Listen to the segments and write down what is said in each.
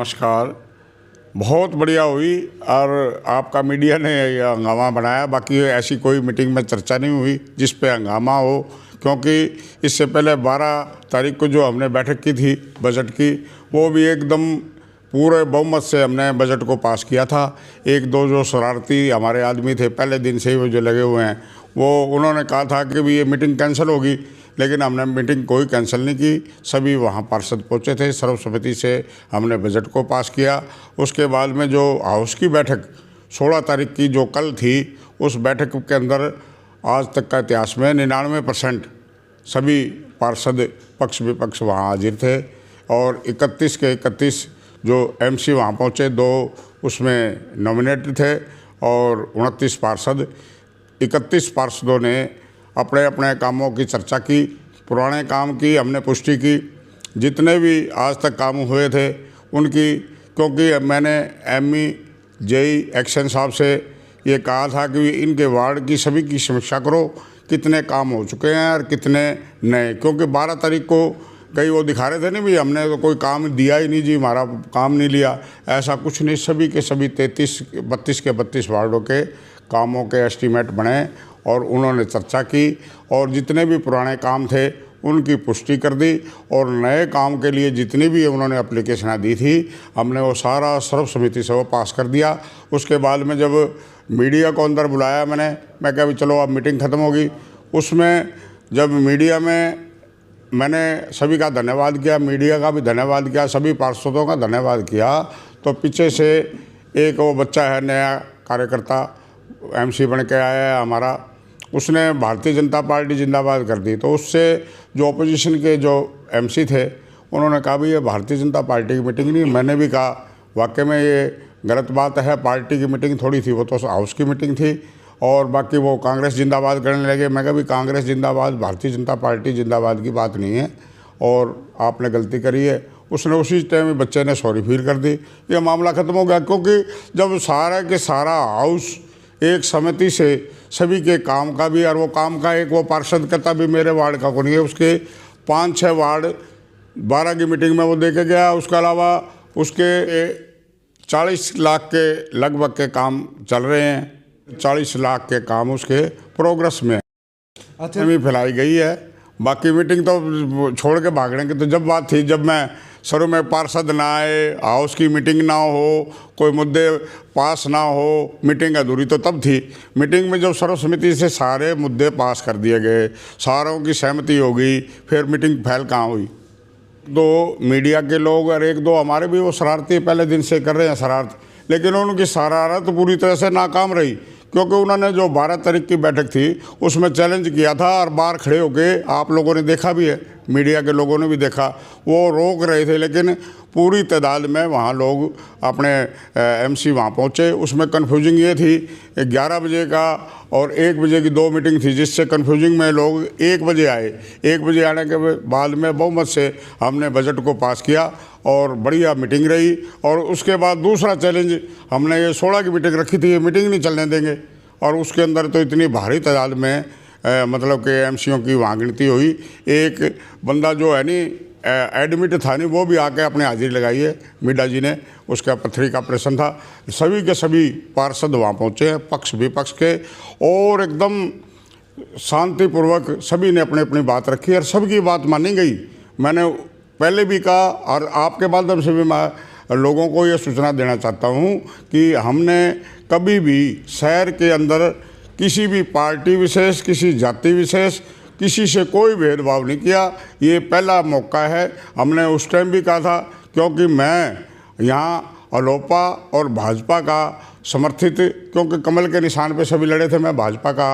नमस्कार। बहुत बढ़िया हुई और आपका मीडिया ने ये हंगामा बनाया। बाकी ऐसी कोई मीटिंग में चर्चा नहीं हुई जिस पे हंगामा हो, क्योंकि इससे पहले 12 तारीख को जो हमने बैठक की थी बजट की, वो भी एकदम पूरे बहुमत से हमने बजट को पास किया था। एक दो जो शरारती हमारे आदमी थे पहले दिन से ही वो जो लगे हुए हैं, वो उन्होंने कहा था कि भी ये मीटिंग कैंसिल होगी, लेकिन हमने मीटिंग कोई कैंसिल नहीं की। सभी वहाँ पार्षद पहुँचे थे, सर्वसम्मति से हमने बजट को पास किया। उसके बाद में जो हाउस की बैठक 16 तारीख की जो कल थी, उस बैठक के अंदर आज तक का इतिहास में 99% सभी पार्षद पक्ष विपक्ष वहाँ हाजिर थे और 31 के 31 जो एमसी वहाँ पहुँचे, 2 उसमें नॉमिनेटेड थे और 29 पार्षद। 31 पार्षदों ने अपने अपने कामों की चर्चा की, पुराने काम की हमने पुष्टि की, जितने भी आज तक काम हुए थे उनकी। क्योंकि मैंने एमई जेई एक्शन साहब से ये कहा था कि इनके वार्ड की सभी की समीक्षा करो, कितने काम हो चुके हैं और कितने नए। क्योंकि 12 तारीख को कई वो दिखा रहे थे नहीं भी हमने तो कोई काम दिया ही नहीं जी, हमारा काम नहीं लिया। ऐसा कुछ नहीं, सभी के सभी 32 के 32 वार्डों के कामों के एस्टीमेट बने और उन्होंने चर्चा की और जितने भी पुराने काम थे उनकी पुष्टि कर दी और नए काम के लिए जितनी भी उन्होंने एप्लीकेशनें दी थी हमने वो सारा सर्वसम्मति से वो पास कर दिया। उसके बाद में जब मीडिया को अंदर बुलाया मैं कहा भी चलो अब मीटिंग ख़त्म होगी। उसमें जब मीडिया में मैंने सभी का धन्यवाद किया, मीडिया का भी धन्यवाद किया, सभी पार्षदों का धन्यवाद किया, तो पीछे से एक वो बच्चा है नया कार्यकर्ता एमसी बन के आया है हमारा, उसने भारतीय जनता पार्टी जिंदाबाद कर दी। तो उससे जो अपोजिशन के जो एमसी थे उन्होंने कहा भी ये भारतीय जनता पार्टी की मीटिंग नहीं। मैंने भी कहा वाकई में ये गलत बात है, पार्टी की मीटिंग थोड़ी थी, वो तो हाउस की मीटिंग थी। और बाकी वो कांग्रेस जिंदाबाद करने लगे। मैं कहा भी कांग्रेस जिंदाबाद, भारतीय जनता पार्टी जिंदाबाद की बात नहीं है और आपने गलती करी है। उसने उसी टाइम में बच्चे ने सॉरी फील कर दी, ये मामला ख़त्म हो गया। क्योंकि जब सारा के सारा हाउस एक समिति से सभी के काम का भी और वो काम का एक वो पार्षद करता भी मेरे वार्ड का को नहीं है, उसके 5-6 वार्ड 12 की मीटिंग में वो दे के गया। उसके अलावा उसके 40 लाख के लगभग के काम चल रहे हैं, 40 लाख के काम उसके प्रोग्रेस में अच्छा भी फैलाई गई है। बाकी मीटिंग तो छोड़ के भागने की तो जब बात थी, जब मैं शुरू में पार्षद ना आए, हाउस की मीटिंग ना हो, कोई मुद्दे पास ना हो, मीटिंग अधूरी, तो तब थी। मीटिंग में जब सर्वसम्मति से सारे मुद्दे पास कर दिए गए, सारों की सहमति हो गई, फिर मीटिंग फैल कहाँ हुई। 2 मीडिया के लोग और 1-2 हमारे भी वो शरारती पहले दिन से कर रहे हैं शरारत, लेकिन उनकी शरारत पूरी तरह से नाकाम रही। क्योंकि उन्होंने जो 12 तारीख की बैठक थी उसमें चैलेंज किया था और बाहर खड़े होके आप लोगों ने देखा भी है, मीडिया के लोगों ने भी देखा, वो रोक रहे थे, लेकिन पूरी तादाद में वहाँ लोग अपने एमसी वहाँ पहुँचे। उसमें कन्फ्यूजिंग ये थी 11 बजे का और 1 बजे की 2 मीटिंग थी, जिससे कन्फ्यूजिंग में लोग 1 बजे आए। 1 बजे आने के बाद में बहुमत से हमने बजट को पास किया और बढ़िया मीटिंग रही। और उसके बाद दूसरा चैलेंज हमने ये 16 की मीटिंग रखी थी, ये मीटिंग नहीं चलने देंगे। और उसके अंदर तो इतनी भारी तादाद में मतलब कि एमसीओ की वहाँ गिनती हुई। एक बंदा जो है नहीं एडमिट था नहीं, वो भी आके अपने हाजिरी लगाई है, मीडा जी ने, उसका पथरी का ऑपरेशन था। सभी के सभी पार्षद वहाँ पहुँचे हैं पक्ष विपक्ष के, और एकदम शांतिपूर्वक सभी ने अपनी अपनी बात रखी और सबकी बात मानी गई। मैंने पहले भी कहा और आपके माध्यम से भी मैं लोगों को ये सूचना देना चाहता हूँ कि हमने कभी भी शहर के अंदर किसी भी पार्टी विशेष, किसी जाति विशेष, किसी से कोई भेदभाव नहीं किया। ये पहला मौका है। हमने उस टाइम भी कहा था, क्योंकि मैं यहाँ अलोपा और भाजपा का समर्थित, क्योंकि कमल के निशान पे सभी लड़े थे, मैं भाजपा का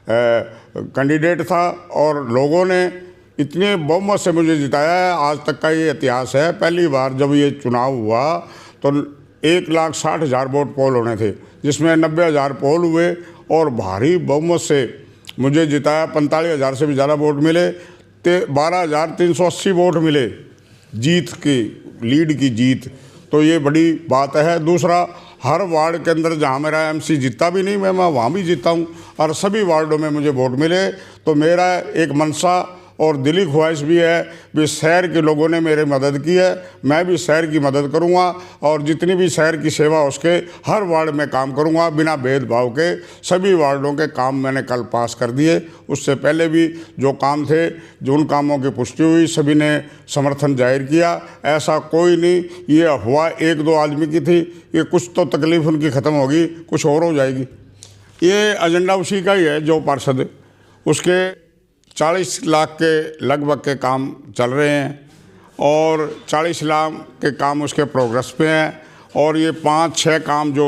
कैंडिडेट था और लोगों ने इतने बहुमत से मुझे जिताया है। आज तक का ये इतिहास है, पहली बार जब ये चुनाव हुआ तो 1,60,000 वोट पोल होने थे, जिसमें 90,000 पोल हुए और भारी बहुमत से मुझे जिताया। 45,000 से भी ज़्यादा वोट मिले, 12,380 वोट मिले जीत की, लीड की जीत। तो ये बड़ी बात है। दूसरा, हर वार्ड के अंदर जहाँ मेरा एमसी जीता भी नहीं, मैं वहाँ भी जीता हूँ और सभी वार्डों में मुझे वोट मिले। तो मेरा एक मनसा और दिली ख्वाहिश भी है भी शहर के लोगों ने मेरी मदद की है, मैं भी शहर की मदद करूंगा और जितनी भी शहर की सेवा उसके हर वार्ड में काम करूंगा बिना भेदभाव के। सभी वार्डों के काम मैंने कल पास कर दिए। उससे पहले भी जो काम थे, जो उन कामों की पुष्टि हुई, सभी ने समर्थन जाहिर किया। ऐसा कोई नहीं ये अफवाह एक दो आदमी की थी, ये कुछ तो तकलीफ उनकी ख़त्म होगी, कुछ और हो जाएगी। ये एजेंडा उसी का ही है जो पार्षद, उसके 40 लाख के लगभग के काम चल रहे हैं और 40 लाख के काम उसके प्रोग्रेस पे हैं। और ये 5-6 काम जो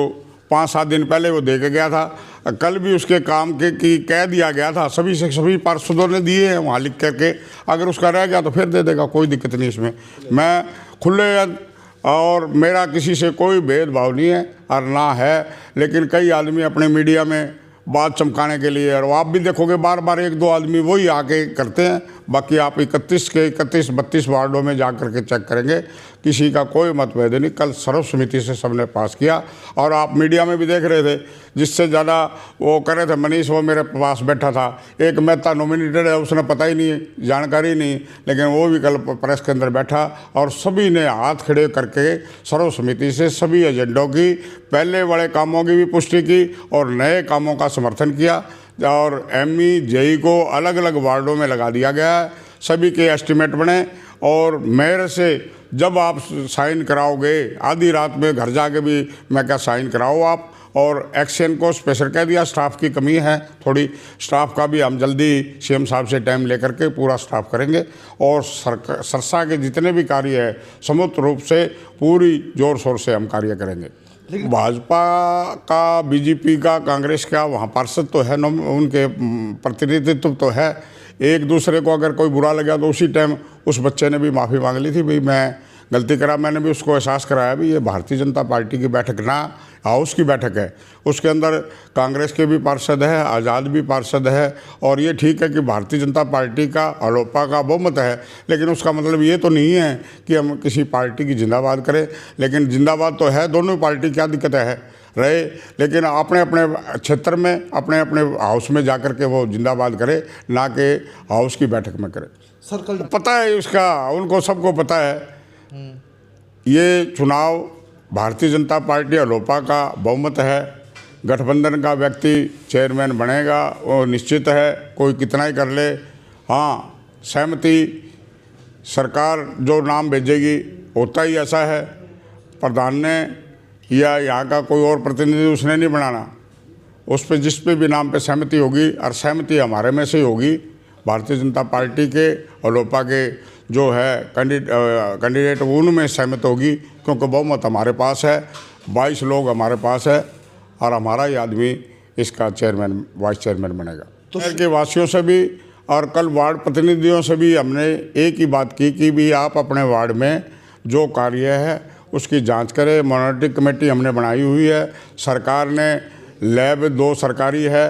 5-7 दिन पहले वो दे के गया था, कल भी उसके काम के की कह दिया गया था, सभी पार्षदों ने दिए हैं वहाँ लिख करके। अगर उसका रह गया तो फिर दे देगा, कोई दिक्कत नहीं इसमें। मैं खुले और मेरा किसी से कोई भेदभाव नहीं है और ना है, लेकिन कई आदमी अपने मीडिया में बात चमकाने के लिए, और आप भी देखोगे बार बार 1-2 आदमी वही आके करते हैं। बाकी आप 31 के 31-32 वार्डों में जा कर के चेक करेंगे, किसी का कोई मतभेद नहीं। कल सर्वसम्मति से सबने पास किया और आप मीडिया में भी देख रहे थे, जिससे ज़्यादा वो कर रहे थे मनीष, वो मेरे पास बैठा था। एक मेहता नॉमिनेटेड है, उसने पता ही नहीं, जानकारी नहीं, लेकिन वो भी कल प्रेस के अंदर बैठा और सभी ने हाथ खड़े करके सर्वसम्मति से सभी एजेंडों की, पहले वाले कामों की भी पुष्टि की और नए कामों का समर्थन किया। और एमई जेई को अलग अलग वार्डों में लगा दिया गया है, सभी के एस्टीमेट बने। और मेयर से जब आप साइन कराओगे, आधी रात में घर जाके भी मैं क्या साइन कराओ आप। और एक्शन को स्पेशल कह दिया, स्टाफ की कमी है थोड़ी, स्टाफ का भी हम जल्दी सीएम साहब से टाइम लेकर के पूरा स्टाफ करेंगे। और सरसा के जितने भी कार्य है समुचित रूप से पूरी जोर शोर से हम कार्य करेंगे। भाजपा का, बीजेपी का, कांग्रेस का वहाँ पार्षद तो है, उनके प्रतिनिधित्व तो है। एक दूसरे को अगर कोई बुरा लगा तो उसी टाइम उस बच्चे ने भी माफ़ी मांग ली थी, भाई मैं गलती करा। मैंने भी उसको एहसास कराया भी ये भारतीय जनता पार्टी की बैठक ना हाउस की बैठक है, उसके अंदर कांग्रेस के भी पार्षद है, आज़ाद भी पार्षद है। और ये ठीक है कि भारतीय जनता पार्टी का, अलोपा का बहुमत है, लेकिन उसका मतलब ये तो नहीं है कि हम किसी पार्टी की जिंदाबाद करें। लेकिन जिंदाबाद तो है दोनों पार्टी, क्या दिक्कत है रहे, लेकिन अपने अपने क्षेत्र में अपने अपने हाउस में जाकर के वो जिंदाबाद करे, ना कि हाउस की बैठक में करे। सर्कल पता है उसका, उनको सबको पता है ये चुनाव भारतीय जनता पार्टी अलोपा का बहुमत है। गठबंधन का व्यक्ति चेयरमैन बनेगा वो निश्चित है, कोई कितना ही कर ले। हाँ, सहमति सरकार जो नाम भेजेगी होता ही ऐसा है, प्रधान ने या यहाँ का कोई और प्रतिनिधि उसने नहीं बनाना, उस पर जिस पे भी नाम पे सहमति होगी, और सहमति हमारे में से ही होगी। भारतीय जनता पार्टी के अलोपा के जो है कैंडिडेट उनमें सहमत होगी, क्योंकि बहुमत हमारे पास है, 22 लोग हमारे पास है और हमारा ही आदमी इसका चेयरमैन वाइस चेयरमैन बनेगा। तो शहर के वासियों से भी और कल वार्ड प्रतिनिधियों से भी हमने एक ही बात की कि भी आप अपने वार्ड में जो कार्य है उसकी जांच करें। मॉनिटरिंग कमेटी हमने बनाई हुई है, सरकार ने लैब 2 सरकारी है,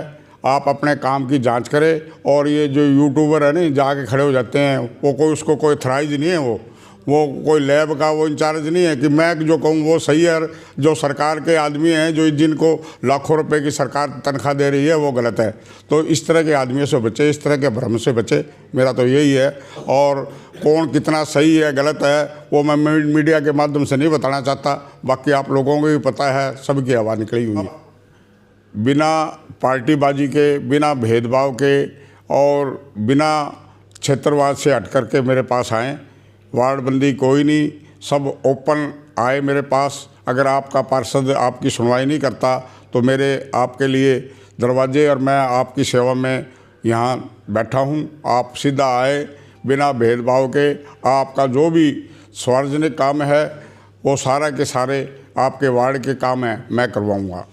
आप अपने काम की जांच करें। और ये जो यूट्यूबर है नहीं जाके खड़े हो जाते हैं, वो कोई उसको कोई थराइज नहीं है, वो कोई लैब का वो इंचार्ज नहीं है कि मैं जो कहूँ वो सही है। जो सरकार के आदमी हैं, जो जिनको लाखों रुपए की सरकार तनख्वाह दे रही है, वो गलत है। तो इस तरह के आदमियों से बचे, इस तरह के भ्रम से बचे, मेरा तो यही है। और कौन कितना सही है गलत है वो मैं मीडिया के माध्यम से नहीं बताना चाहता, बाकी आप लोगों को भी पता है, सबकी हवा निकली हुई है। बिना पार्टीबाजी के, बिना भेदभाव के और बिना क्षेत्रवाद से हट कर के मेरे पास आएँ। वार्डबंदी कोई नहीं, सब ओपन आए मेरे पास। अगर आपका पार्षद आपकी सुनवाई नहीं करता तो मेरे आपके लिए दरवाजे, और मैं आपकी सेवा में यहाँ बैठा हूँ। आप सीधा आए बिना भेदभाव के, आपका जो भी सार्वजनिक काम है वो सारा के सारे आपके वार्ड के काम हैं मैं करवाऊँगा।